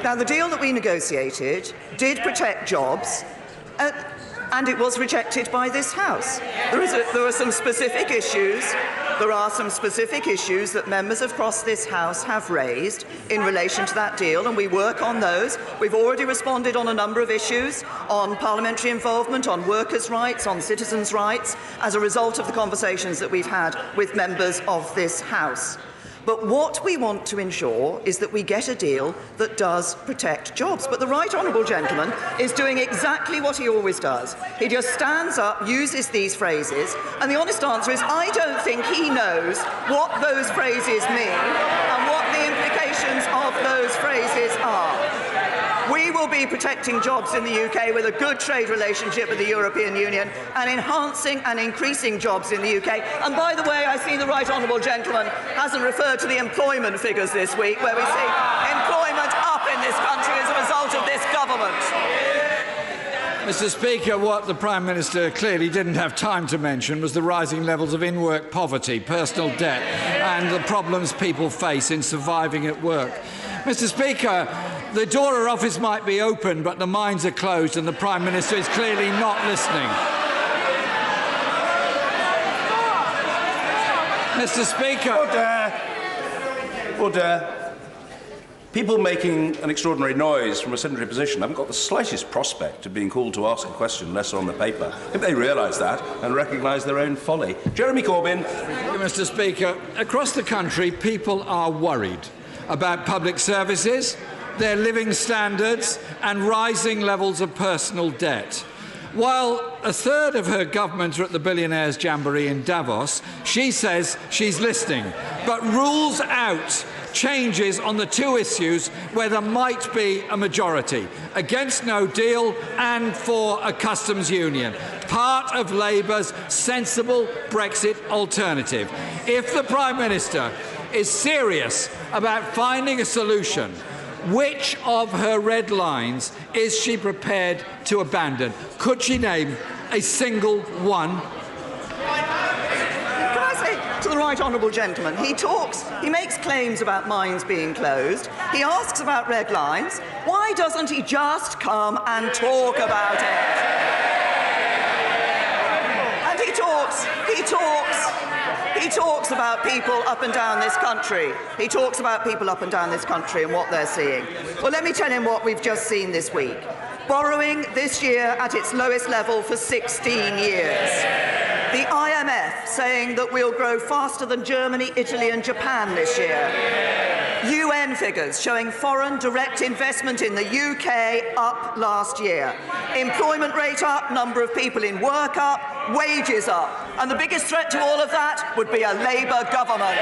Now, the deal that we negotiated did protect jobs, and it was rejected by this House. There are some specific issues. There are some specific issues that members across this House have raised in relation to that deal, and we work on those. We've already responded on a number of issues, on parliamentary involvement, on workers' rights, on citizens' rights, as a result of the conversations that we've had with members of this House. But what we want to ensure is that we get a deal that does protect jobs. But the right honourable gentleman is doing exactly what he always does. He just stands up, uses these phrases, and the honest answer is I don't think he knows what those phrases mean and what the implications of those phrases are. We will be protecting jobs in the UK with a good trade relationship with the European Union and enhancing and increasing jobs in the UK. And by the way, I see the right honourable gentleman hasn't referred to the employment figures this week, where we see employment up in this country as a result of this government. Mr. Speaker, what the Prime Minister clearly didn't have time to mention was the rising levels of in-work poverty, personal debt and the problems people face in surviving at work. Mr. Speaker, the door of office might be open, but the minds are closed, and the Prime Minister is clearly not listening. Mr. Speaker. Order. People making an extraordinary noise from a sedentary position haven't got the slightest prospect of being called to ask a question unless they're on the paper. If they realise that and recognise their own folly. Jeremy Corbyn. Thank you, Mr. Speaker. Across the country, people are worried about public services, their living standards and rising levels of personal debt. While a third of her government are at the Billionaires' Jamboree in Davos, she says she's listening, but rules out changes on the two issues where there might be a majority: against no deal and for a customs union, part of Labour's sensible Brexit alternative. If the Prime Minister is serious about finding a solution, which of her red lines is she prepared to abandon? Could she name a single one? Can I say to the right honourable gentleman, he makes claims about mines being closed, he asks about red lines. Why doesn't he just come and talk about it? And he talks about people up and down this country. He talks about people up and down this country and what they're seeing. Well, let me tell him what we've just seen this week. Borrowing this year at its lowest level for 16 years. The IMF saying that we'll grow faster than Germany, Italy and Japan this year. UN figures showing foreign direct investment in the UK up last year. Employment rate up, number of people in work up, wages up. And the biggest threat to all of that would be a Labour government.